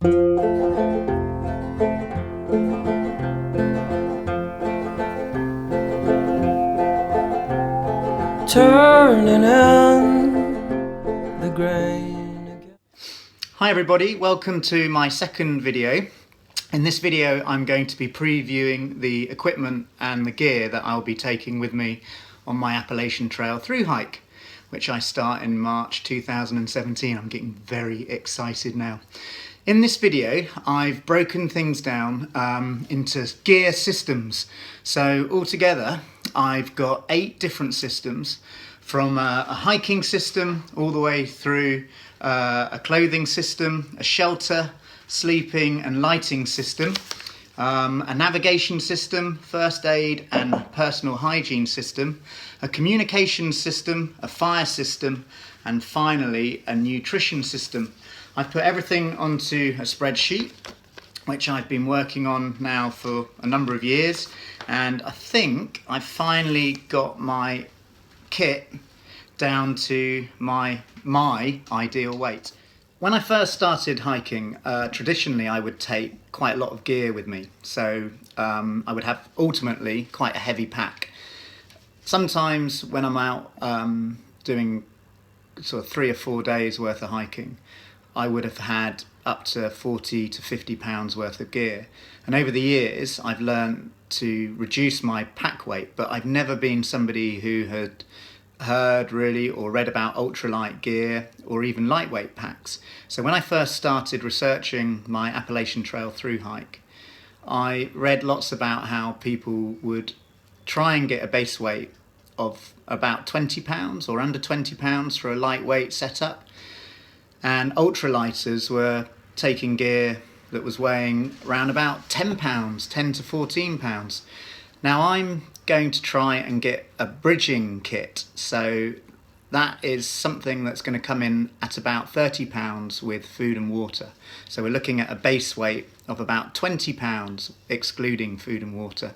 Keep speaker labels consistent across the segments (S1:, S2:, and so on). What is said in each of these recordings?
S1: Turning in the grain again.
S2: Hi everybody, welcome to my second video. In this video I'm going to be previewing the equipment and the gear that I'll be taking with me on my Appalachian Trail through hike, which I start in March 2017. I'm getting very excited now. In this video I've broken things down into gear systems. So altogether I've got 8 different systems, from a hiking system all the way through a clothing system, a shelter, sleeping and lighting system, a navigation system, first aid and personal hygiene system, a communication system, a fire system, and finally a nutrition system. I've put everything onto a spreadsheet which I've been working on now for a number of years, and I think I finally got my kit down to my ideal weight. When I first started hiking, traditionally I would take quite a lot of gear with me, so I would have ultimately quite a heavy pack. Sometimes when I'm out doing sort of 3 or 4 days worth of hiking, I would have had up to 40 to 50 pounds worth of gear. And over the years, I've learned to reduce my pack weight, but I've never been somebody who had heard really or read about ultralight gear or even lightweight packs. So when I first started researching my Appalachian Trail through hike, I read lots about how people would try and get a base weight of about 20 pounds or under 20 pounds for a lightweight setup. And ultralighters were taking gear that was weighing around about 10 pounds, 10 to 14 pounds. Now I'm going to try and get a bridging kit, so that is something that's going to come in at about 30 pounds with food and water. So we're looking at a base weight of about 20 pounds excluding food and water.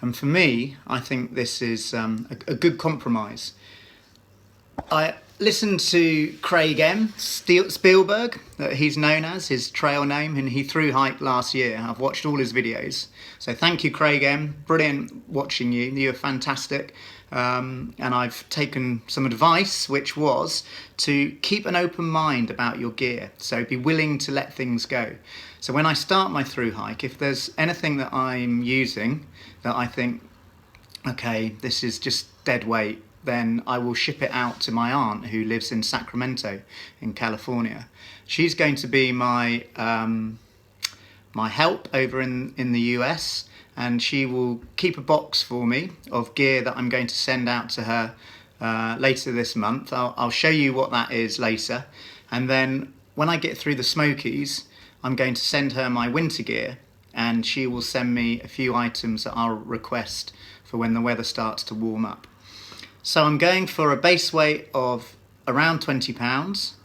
S2: And for me, I think this is a good compromise. I listened to Craig M. Spielberg, that he's known as, his trail name, and he through hiked last year. I've watched all his videos. So thank you, Craig M. Brilliant watching you. You're fantastic. And I've taken some advice, which was to keep an open mind about your gear. So be willing to let things go. So when I start my through hike, if there's anything that I'm using that I think, okay, this is just dead weight, then I will ship it out to my aunt who lives in Sacramento in California. She's going to be my my help over in the US, and she will keep a box for me of gear that I'm going to send out to her later this month. I'll show you what that is later, and then when I get through the Smokies, I'm going to send her my winter gear, and she will send me a few items that I'll request for when the weather starts to warm up. So I'm going for a base weight of around 20 pounds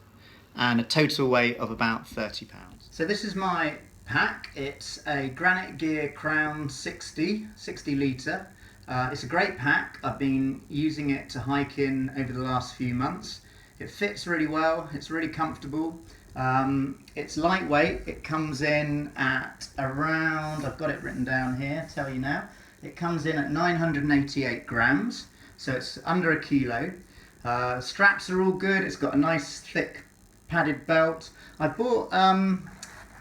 S2: and a total weight of about 30 pounds. So this is my pack. It's a Granite Gear Crown 60 litre. It's a great pack. I've been using it to hike in over the last few months. It fits really well, it's really comfortable. It's lightweight. It comes in at around, I've got it written down here, tell you now. It comes in at 988 grams. So it's under a kilo. Straps are all good. It's got a nice thick padded belt. I bought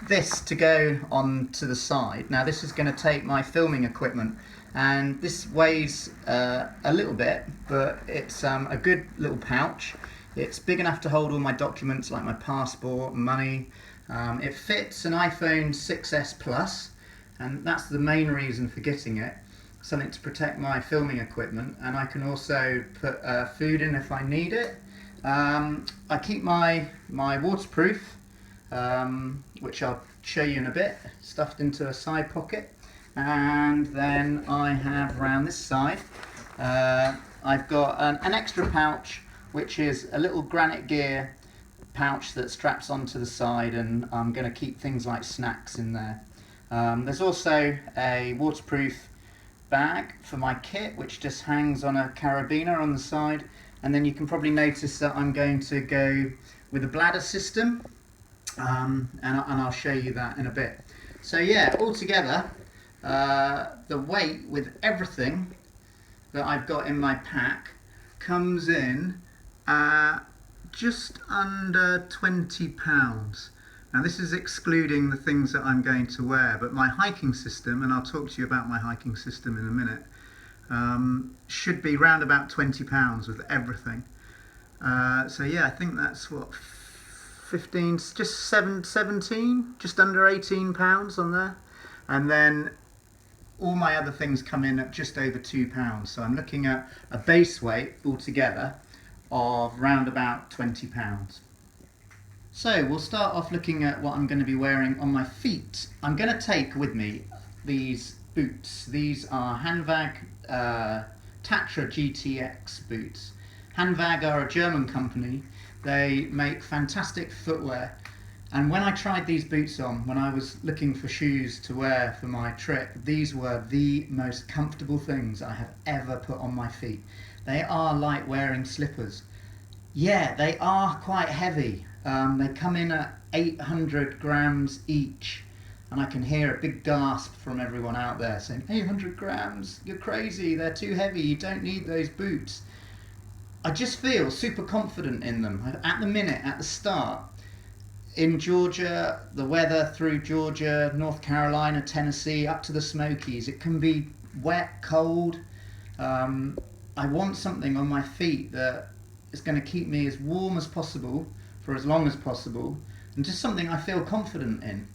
S2: this to go on to the side. Now this is going to take my filming equipment, and this weighs a little bit, but it's a good little pouch. It's big enough to hold all my documents like my passport, money. It fits an iPhone 6s Plus, and that's the main reason for getting it. Something to protect my filming equipment, and I can also put food in if I need it. I keep my waterproof, which I'll show you in a bit, stuffed into a side pocket, and then I have around this side I've got an extra pouch, which is a little Granite Gear pouch that straps onto the side, and I'm going to keep things like snacks in there. There's also a waterproof bag for my kit, which just hangs on a carabiner on the side, and then you can probably notice that I'm going to go with a bladder system. and I'll show you that in a bit. So yeah, altogether, the weight with everything that I've got in my pack comes in just under £20. Now this is excluding the things that I'm going to wear, but my hiking system, and I'll talk to you about my hiking system in a minute, should be round about £20 with everything. So yeah, I think that's what, 15, just 17, just under £18 on there. And then all my other things come in at just over £2. So I'm looking at a base weight altogether of round about £20. So we'll start off looking at what I'm going to be wearing on my feet. I'm going to take with me these boots. These are Hanwag Tatra GTX boots. Hanwag are a German company. They make fantastic footwear. And when I tried these boots on, when I was looking for shoes to wear for my trip, these were the most comfortable things I have ever put on my feet. They are like wearing slippers. Yeah, they are quite heavy. They come in at 800 grams each. And I can hear a big gasp from everyone out there saying, 800 grams, you're crazy, they're too heavy, you don't need those boots. I just feel super confident in them. At the minute, at the start, in Georgia, the weather through Georgia, North Carolina, Tennessee, up to the Smokies, it can be wet, cold. I want something on my feet that is going to keep me as warm as possible for as long as possible, and just something I feel confident in.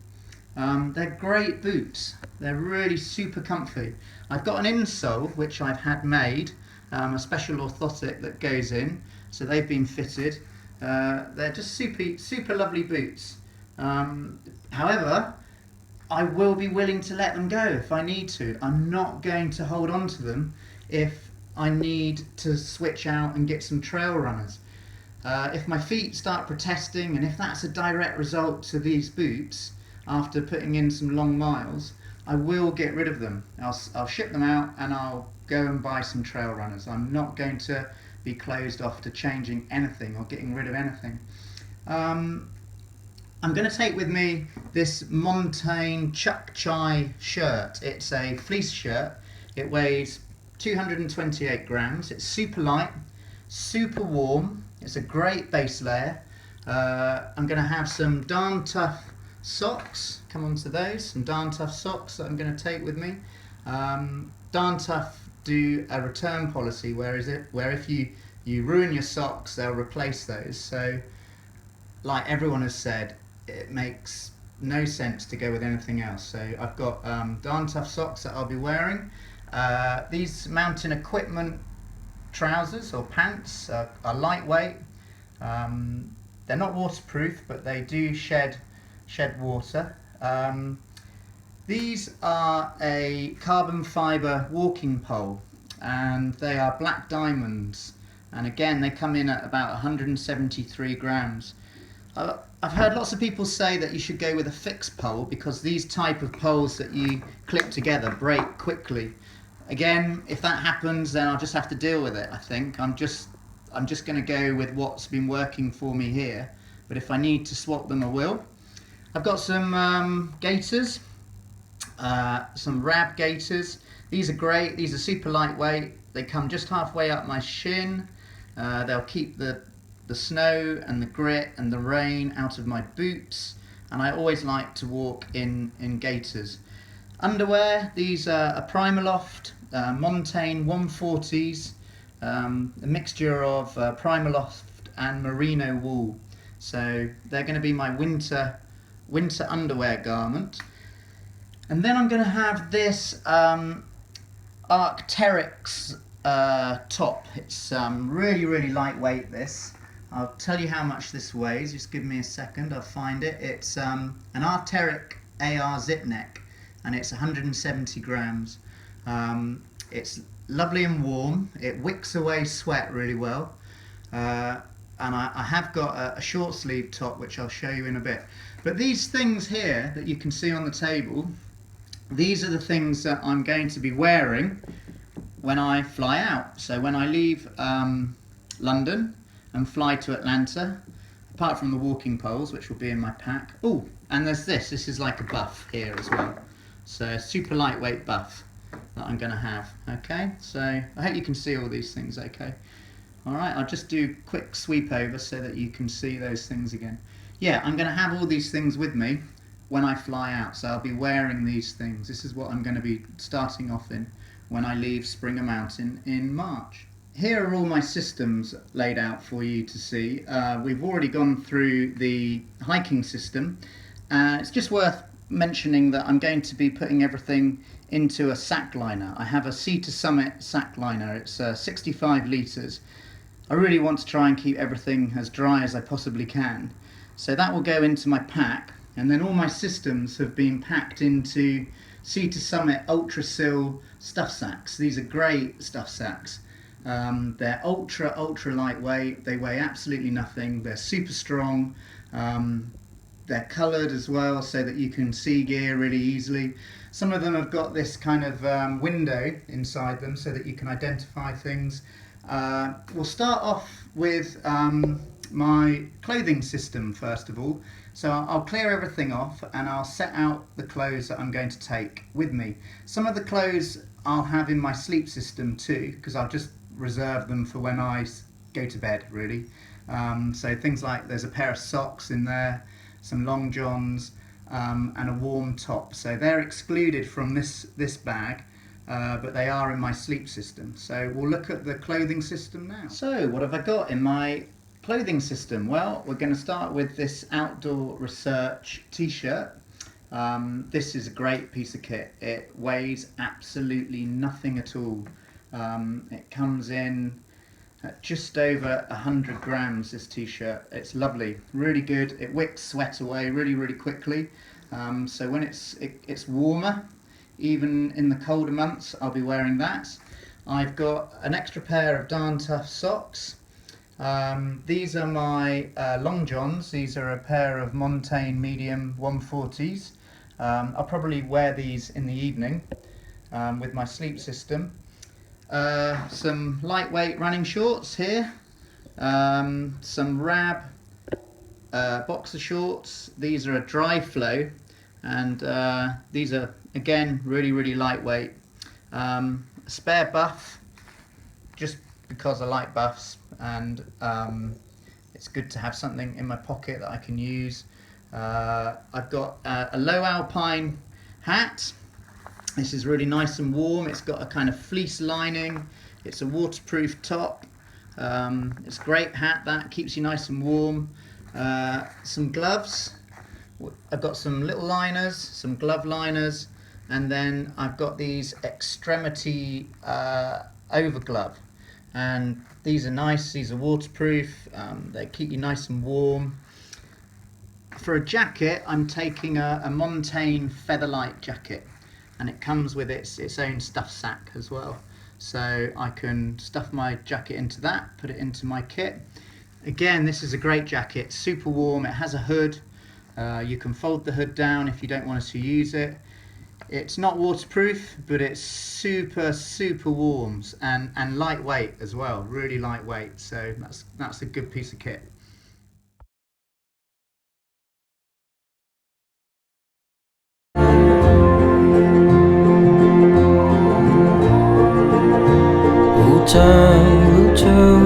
S2: They're great boots. They're really super comfy. I've got an insole which I've had made, a special orthotic that goes in, so they've been fitted. They're just super lovely boots. However, I will be willing to let them go if I need to. I'm not going to hold on to them if I need to switch out and get some trail runners. If my feet start protesting, and if that's a direct result to these boots after putting in some long miles, I will get rid of them. I'll ship them out and I'll go and buy some trail runners. I'm not going to be closed off to changing anything or getting rid of anything. I'm going to take with me this Montane Chuck Chai shirt. It's a fleece shirt. It weighs 228 grams. It's super light, super warm. It's a great base layer. I'm going to have some Darn Tough socks. Come on to those. Some Darn Tough socks that I'm going to take with me. Darn Tough do a return policy, where if you ruin your socks, they'll replace those. So, like everyone has said, it makes no sense to go with anything else. So I've got Darn Tough socks that I'll be wearing. These mountain equipment trousers or pants are lightweight. They're not waterproof, but they do shed water. These are a carbon fibre walking pole, and they are black diamonds, and again they come in at about 173 grams. I've heard lots of people say that you should go with a fixed pole because these type of poles that you clip together break quickly. Again, if that happens, then I'll just have to deal with it. I think I'm just going to go with what's been working for me here, but if I need to swap them, I will. I've got some gaiters, some Rab gaiters. These are great. These are super lightweight. They come just halfway up my shin. They'll keep the snow and the grit and the rain out of my boots, and I always like to walk in gaiters. Underwear, these are a Primaloft Montane 140s, a mixture of Primaloft and merino wool. So they're going to be my winter underwear garment. And then I'm going to have this Arcteryx top. It's really lightweight, this. I'll tell you how much this weighs. Just give me a second, I'll find it. It's an Arcteryx AR zip neck, and it's 170 grams. It's lovely and warm. It wicks away sweat really well. And I have got a short sleeve top, which I'll show you in a bit. But these things here that you can see on the table, these are the things that I'm going to be wearing when I fly out. So when I leave London and fly to Atlanta, apart from the walking poles, which will be in my pack. Oh, and there's this is like a buff here as well. So super lightweight buff that I'm going to have. Okay, so I hope you can see all these things okay. Alright, I'll just do a quick sweep over so that you can see those things again. Yeah, I'm going to have all these things with me when I fly out, so I'll be wearing these things. This is what I'm going to be starting off in when I leave Springer Mountain in March. Here are all my systems laid out for you to see. We've already gone through the hiking system. It's just worth mentioning that I'm going to be putting everything into a sack liner. I have a Sea to Summit sack liner. It's 65 litres. I really want to try and keep everything as dry as I possibly can. So that will go into my pack, and then all my systems have been packed into Sea to Summit Ultra Sil stuff sacks. These are great stuff sacks. They're ultra lightweight. They weigh absolutely nothing. They're super strong. They're coloured as well so that you can see gear really easily. Some of them have got this kind of window inside them so that you can identify things. We'll start off with my clothing system first of all. So I'll clear everything off and I'll set out the clothes that I'm going to take with me. Some of the clothes I'll have in my sleep system too, because I'll just reserve them for when I go to bed really. So things like there's a pair of socks in there, some long johns, and a warm top. So they're excluded from this bag, but they are in my sleep system. So we'll look at the clothing system now. So what have I got in my clothing system? Well, we're going to start with this Outdoor Research t-shirt. This is a great piece of kit. It weighs absolutely nothing at all. It comes in at just over 100 grams, this t-shirt. It's lovely, really good. It wicks sweat away really quickly. So when it's warmer, even in the colder months, I'll be wearing that. I've got an extra pair of Darn Tough socks. These are my long johns. These are a pair of Montane medium 140s. I'll probably wear these in the evening with my sleep system. Some lightweight running shorts here. Some Rab boxer shorts. These are a dry flow, and these are again really lightweight. A spare buff, just because I like buffs, and it's good to have something in my pocket that I can use. I've got a low alpine hat. This is really nice and warm. It's got a kind of fleece lining. It's a waterproof top. It's a great hat, that keeps you nice and warm. Some gloves. I've got some little liners, some glove liners, and then I've got these extremity over glove. And these are nice, these are waterproof, they keep you nice and warm. For a jacket, I'm taking a Montane Featherlight jacket, and it comes with its own stuff sack as well. So I can stuff my jacket into that, put it into my kit. Again, this is a great jacket, super warm, it has a hood. You can fold the hood down if you don't want to use it. It's not waterproof, but it's super warm and lightweight as well, really lightweight. So that's a good piece of kit.
S1: Old time will turn